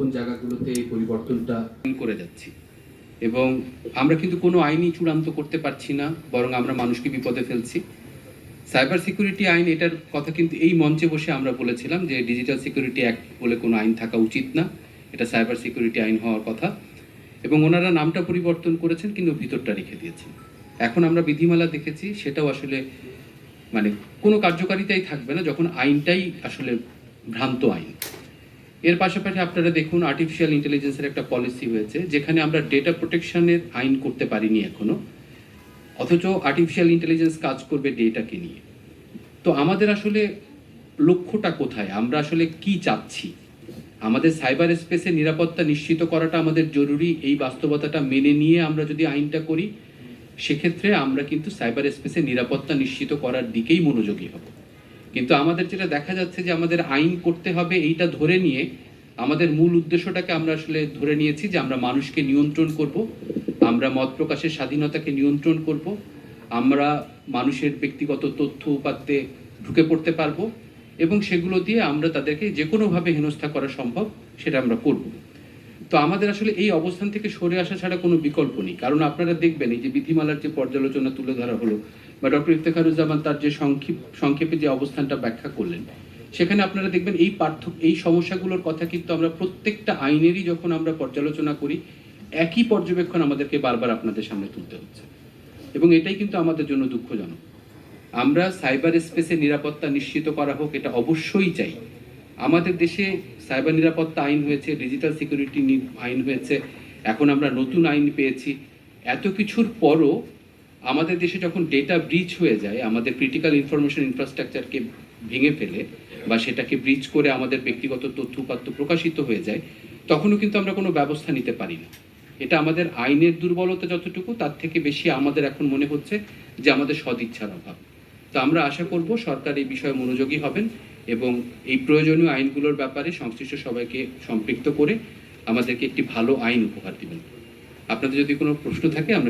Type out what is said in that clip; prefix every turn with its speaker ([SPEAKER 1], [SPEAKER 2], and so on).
[SPEAKER 1] কোন জায়গাগুলোতে এই পরিবর্তনটা
[SPEAKER 2] করে যাচ্ছি। এবং আমরা কিন্তু কোনো আইনই চূড়ান্ত করতে পারছি না, বরং আমরা মানুষকে বিপদে ফেলছি। সাইবার সিকিউরিটি আইন, এটার কথা কিন্তু এই মঞ্চে বসে আমরা বলেছিলাম যে ডিজিটাল সিকিউরিটি অ্যাক্ট বলে কোনো আইন থাকা উচিত না, এটা সাইবার সিকিউরিটি আইন হওয়ার কথা। এবং ওনারা নামটা পরিবর্তন করেছেন কিন্তু ভিতরটা রেখে দিয়েছেন। এখন আমরা বিধিমালা দেখেছি, সেটাও আসলে মানে কোনো কার্যকারিতাই থাকবে না যখন আইনটাই আসলে ভ্রান্ত আইন। এর পাশাপাশি আপনারা দেখুন, আর্টিফিশিয়াল ইন্টেলিজেন্সের একটা পলিসি হয়েছে যেখানে আমরা ডেটা প্রোটেকশনের আইন করতে পারিনি এখনো, অথচ আর্টিফিশিয়াল ইন্টেলিজেন্স কাজ করবে ডেটাকে নিয়ে। তো আমাদের আসলে লক্ষ্যটা কোথায়, আমরা আসলে কি চাচ্ছি? আমাদের সাইবার স্পেসে নিরাপত্তা নিশ্চিত করাটা আমাদের জরুরি। এই বাস্তবতাটা মেনে নিয়ে আমরা যদি আইনটা করি, সেক্ষেত্রে আমরা কিন্তু সাইবার স্পেসে নিরাপত্তা নিশ্চিত করার দিকেই মনোযোগী হব। কিন্তু আমাদের যেটা দেখা যাচ্ছে যে আমাদের আইন করতে হবে এইটা ধরে নিয়ে আমাদের মূল উদ্দেশ্যটাকে আমরা আসলে ধরে নিয়েছি যে আমরা মানুষকে নিয়ন্ত্রণ করব, আমরা মত প্রকাশের স্বাধীনতাকে নিয়ন্ত্রণ করব, আমরা মানুষের ব্যক্তিগত তথ্য উপাত্তে ঢুকে পড়তে পারবো এবং সেগুলো দিয়ে আমরা তাদেরকে যে কোনোভাবে হেনস্থা করা সম্ভব সেটা আমরা করব। তো আমাদের আসলে এই অবস্থান থেকে সরে আসা ছাড়া কোনো বিকল্প নেই। কারণ আপনারা দেখবেন এই যে বিধিমালার যে পর্যালোচনা তুলে ধরা হলো বা ডক্টর ইফতেখারুজ্জামান তার যে সংক্ষেপে যে অবস্থানটা ব্যাখ্যা করলেন, সেখানে আপনারা দেখবেন এই সমস্যাগুলোর কথা কিন্তু আমরা প্রত্যেকটা আইনেরই যখন আমরা পর্যালোচনা করি, একই পর্যবেক্ষণ আমাদেরকে বারবার আপনাদের সামনে তুলতে হচ্ছে এবং এটাই কিন্তু আমাদের জন্য দুঃখজনক। আমরা সাইবার স্পেসে নিরাপত্তা নিশ্চিত করা হোক, এটা অবশ্যই চাই। আমাদের দেশে সাইবার নিরাপত্তা আইন হয়েছে, ডিজিটাল সিকিউরিটি আইন হয়েছে, এখন আমরা নতুন আইন পেয়েছি। এত কিছুর পরও আমাদের দেশে যখন ডেটা ব্রিচ হয়ে যায়, আমাদের ক্রিটিক্যাল ইনফরমেশন ইনফ্রাস্ট্রাকচারকে ভেঙে ফেলে বা সেটাকে ব্রিচ করে আমাদের ব্যক্তিগত তথ্য উপাত্ত প্রকাশিত হয়ে যায়, তখনও কিন্তু আমরা কোনো ব্যবস্থা নিতে পারি না। এটা আমাদের আইনের দুর্বলতা যতটুকু, তার থেকে বেশি আমাদের এখন মনে হচ্ছে যে আমাদের সদিচ্ছার অভাব। তো আমরা আশা করব সরকার এই বিষয়ে মনোযোগী হবেন এবং এই প্রয়োজনীয় আইনগুলোর ব্যাপারে সংশ্লিষ্ট সবাইকে সম্পৃক্ত করে আমাদেরকে একটি ভালো আইন উপহার দিবেন। আপনাদের যদি কোনো প্রশ্ন থাকে আমরা